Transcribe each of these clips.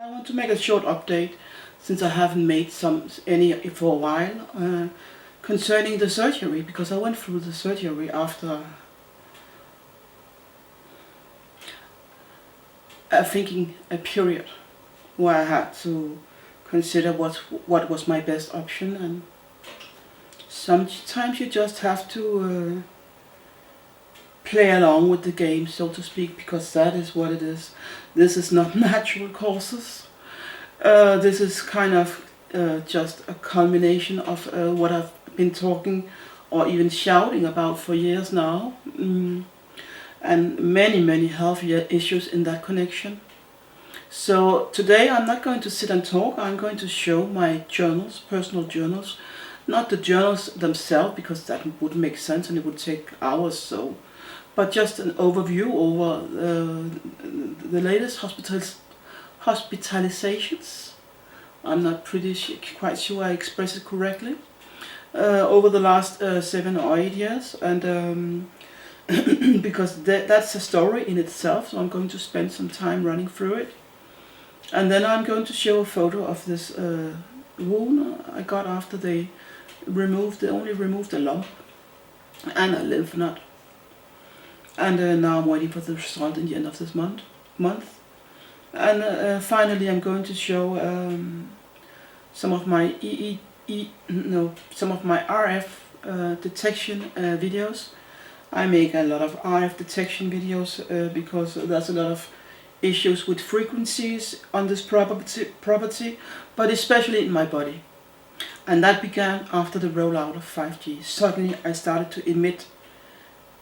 I want to make a short update since I haven't made any for a while concerning the surgery, because I went through the surgery after a period where I had to consider what was my best option, and sometimes you just have to play along with the game, so to speak, because that is what it is. This is not natural causes. This is kind of just a culmination of what I've been talking or even shouting about for years now, and many health issues in that connection. So today I'm not going to sit and talk. I'm going to show my journals, personal journals, not the journals themselves, because that wouldn't make sense and it would take hours, so, but just an overview over the latest hospitalizations. I'm not quite sure I express it correctly. Over the last 7 or 8 years, and because that's a story in itself, so I'm going to spend some time running through it. And then I'm going to show a photo of this wound I got after they only removed a lump and a lymph node. And now I'm waiting for the result in the end of this month. And finally I'm going to show some of my some of my RF detection videos. I make a lot of RF detection videos because there's a lot of issues with frequencies on this property, but especially in my body. And that began after the rollout of 5G. Suddenly I started to emit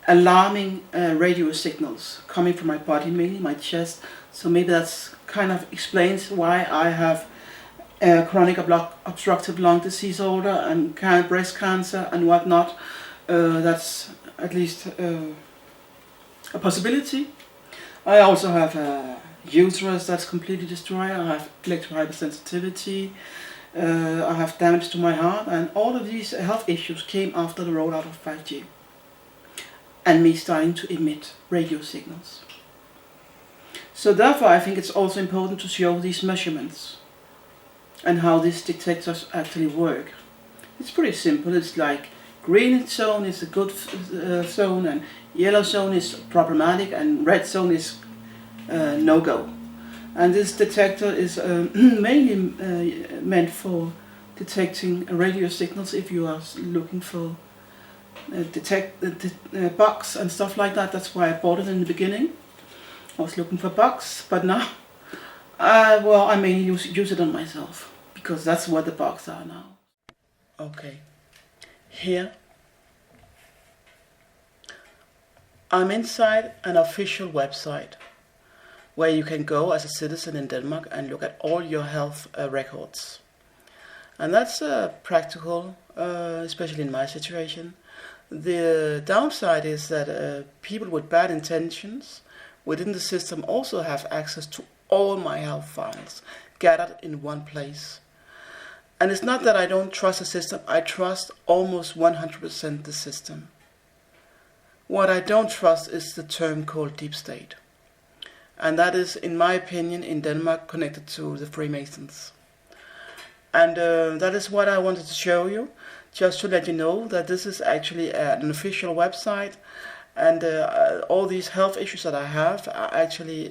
alarming radio signals coming from my body, mainly my chest. So maybe that's kind of explains why I have chronic obstructive lung disease disorder and breast cancer and whatnot. That's at least a possibility. I also have a uterus that's completely destroyed. I have electrohypersensitivity. I have damage to my heart, and all of these health issues came after the rollout of 5G and me starting to emit radio signals. So therefore I think it's also important to show these measurements and how these detectors actually work. It's pretty simple. It's like green zone is a good zone, and yellow zone is problematic, and red zone is no-go. And this detector is mainly meant for detecting radio signals if you are looking for bugs and stuff like that. That's why I bought it in the beginning. I was looking for bugs, but now, well, I mainly use it on myself, because that's what the bugs are now. Okay, here I'm inside an official website where you can go as a citizen in Denmark and look at all your health records. And that's practical, especially in my situation. The downside is that people with bad intentions within the system also have access to all my health files gathered in one place. And it's not that I don't trust the system, I trust almost 100% the system. What I don't trust is the term called deep state. And that is, in my opinion, in Denmark connected to the Freemasons. And that is what I wanted to show you, just to let you know that this is actually an official website, and all these health issues that I have are actually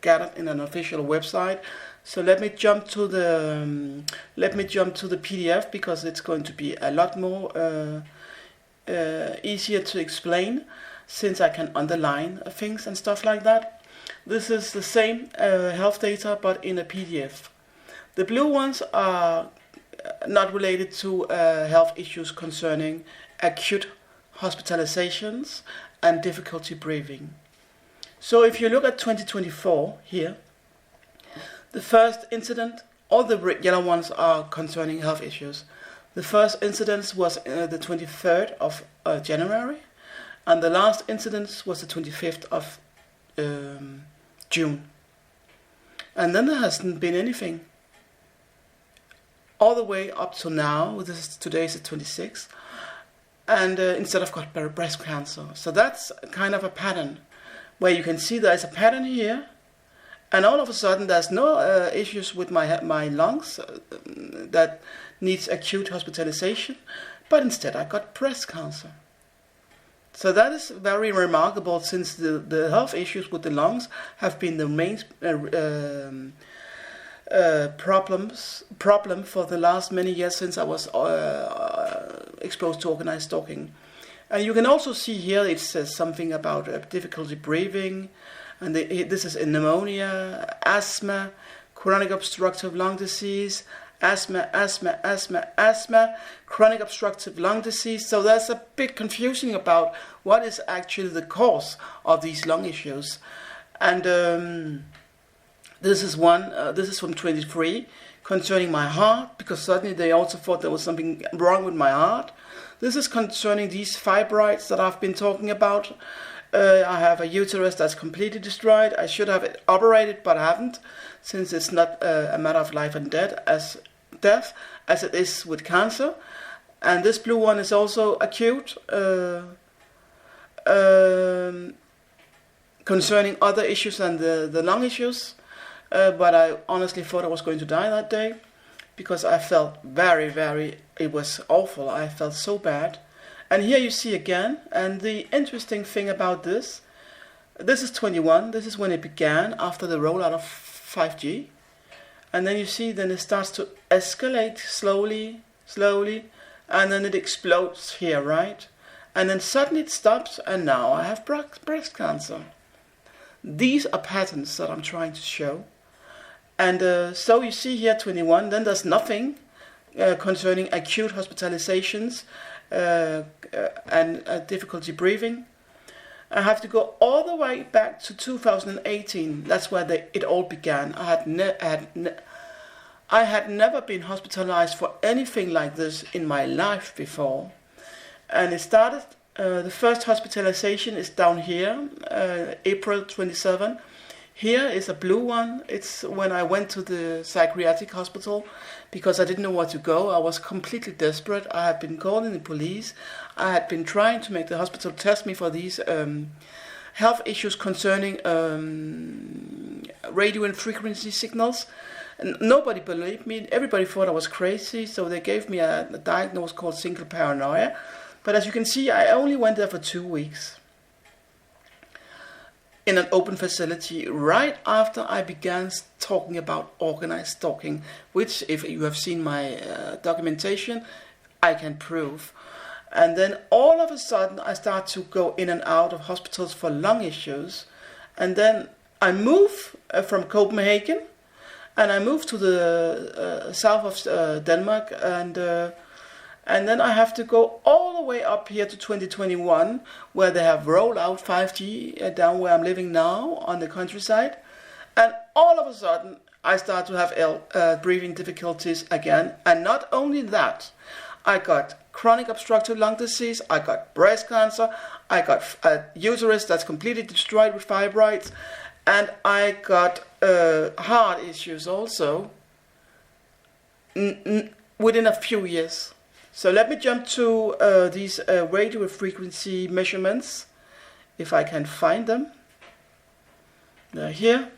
gathered in an official website. So let me jump to the PDF, because it's going to be a lot more easier to explain, since I can underline things and stuff like that. This is the same health data, but in a PDF. The blue ones are not related to health issues concerning acute hospitalizations and difficulty breathing. So if you look at 2024 here, the first incident, all the yellow ones are concerning health issues. The first incident was the 23rd of January, and the last incident was the 25th of June. And then there hasn't been anything all the way up to now. Today is the 26th, and instead I've got breast cancer. So that's kind of a pattern where you can see there's a pattern here, And all of a sudden, there's no issues with my lungs that needs acute hospitalization, but instead I got breast cancer. So that is very remarkable, since the health issues with the lungs have been the main problem for the last many years since I was exposed to organized stalking. And you can also see here it says something about difficulty breathing, and this is pneumonia, asthma, chronic obstructive lung disease, asthma, chronic obstructive lung disease. So there's a big confusion about what is actually the cause of these lung issues. And this is from 23, concerning my heart, because suddenly they also thought there was something wrong with my heart. This is concerning these fibroids that I've been talking about. I have a uterus that's completely destroyed. I should have it operated, but I haven't, since it's not a matter of life and death as it is with cancer. And this blue one is also acute, concerning other issues than the lung issues. But I honestly thought I was going to die that day, because I felt it was awful. I felt so bad. And here you see again, and the interesting thing about this is 21, this is when it began after the rollout of 5G. And then you see, then it starts to escalate slowly, and then it explodes here, right? And then suddenly it stops, and now I have breast cancer. These are patterns that I'm trying to show. And so you see here 21, then there's nothing concerning acute hospitalizations and difficulty breathing. I have to go all the way back to 2018. That's where it all began. I had never been hospitalized for anything like this in my life before. And it started, the first hospitalization is down here, April 27. Here is a blue one. It's when I went to the psychiatric hospital because I didn't know where to go. I was completely desperate. I had been calling the police. I had been trying to make the hospital test me for these health issues concerning radio and frequency signals. And nobody believed me. Everybody thought I was crazy, so they gave me a diagnosis called single paranoia. But as you can see, I only went there for 2 weeks in an open facility right after I began talking about organized stalking, which, if you have seen my documentation, I can prove. And then all of a sudden I start to go in and out of hospitals for lung issues. And then I move from Copenhagen, and I moved to the south of Denmark, and then I have to go all the way up here to 2021, where they have rolled out 5G down where I'm living now on the countryside. And all of a sudden, I start to have breathing difficulties again. And not only that, I got chronic obstructive lung disease, I got breast cancer, I got a uterus that's completely destroyed with fibroids, and I got heart issues also within a few years. So let me jump to these radio frequency measurements, if I can find them. They're here.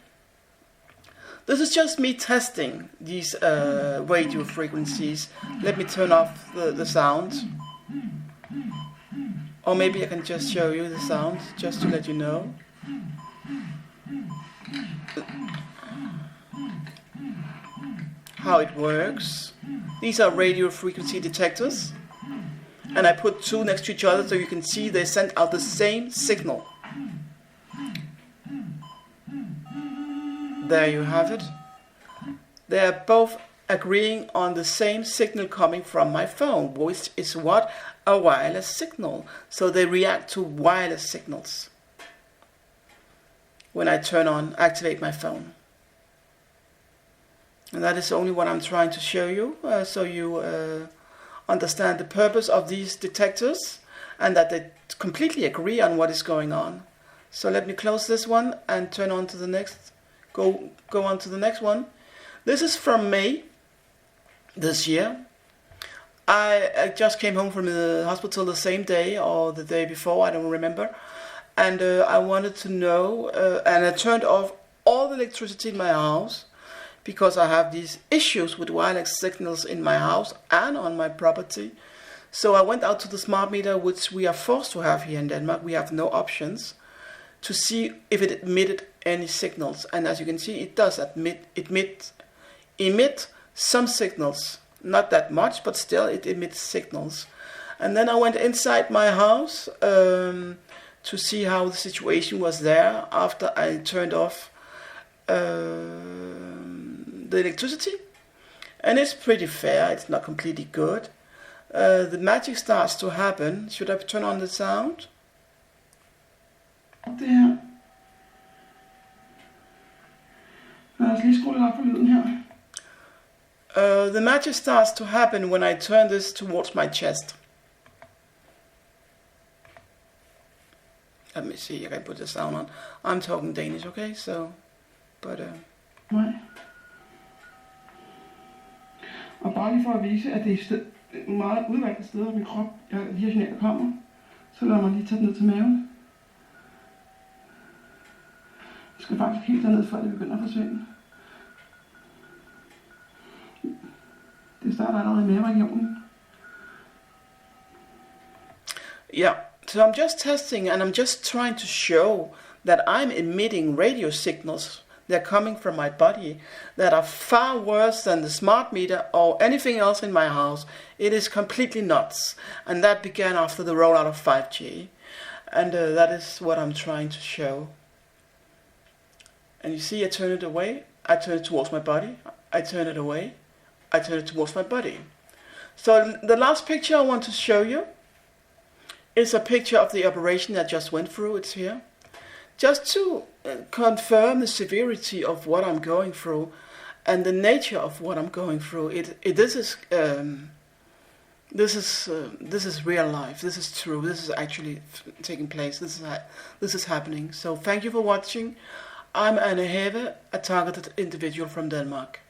This is just me testing these radio frequencies. Let me turn off the sound. Or maybe I can just show you the sound, just to let you know. How it works. These are radio frequency detectors, and I put two next to each other so you can see they send out the same signal. There you have it. They are both agreeing on the same signal coming from my phone, which is what? A wireless signal. So they react to wireless signals when I activate my phone. And that is only what I'm trying to show you, so you understand the purpose of these detectors and that they completely agree on what is going on. So let me close this one and turn on to the next. Go on to the next one. This is from May this year. I just came home from the hospital the same day or the day before, I don't remember. And I wanted to know, and I turned off all the electricity in my house because I have these issues with wireless signals in my house and on my property. So I went out to the smart meter, which we are forced to have here in Denmark. We have no options, to see if it emitted any signals. And as you can see, it does emit some signals. Not that much, but still it emits signals. And then I went inside my house to see how the situation was there after I turned off the electricity. And it's pretty fair, it's not completely good. The magic starts to happen. Should I turn on the sound? Det her. Lad os lige skrue lidt op for lyden her. The magic starts to happen when I turn this towards my chest. Let me see, I can put the sound on. I'm talking Danish, okay? So, but... Nej. Og bare lige for at vise, at det er meget udvalgte steder i min krop, de her signaler kommer, så lader mig lige tage den ned til maven. Jeg skal faktisk helt derned, før det begynder at forsvinde. Det starter allerede i maveregionen. Yeah, so I'm just testing and I'm just trying to show that I'm emitting radio signals. They're coming from my body that are far worse than the smart meter or anything else in my house. It is completely nuts. And that began after the rollout of 5G. And that is what I'm trying to show. And you see, I turn it away, I turn it towards my body, I turn it away, I turn it towards my body. So the last picture I want to show you is a picture of the operation I just went through. It's here. Just to confirm the severity of what I'm going through and the nature of what I'm going through. This is real life. This is true. This is actually taking place. This is happening. So thank you for watching. I'm Anne Have, a targeted individual from Denmark.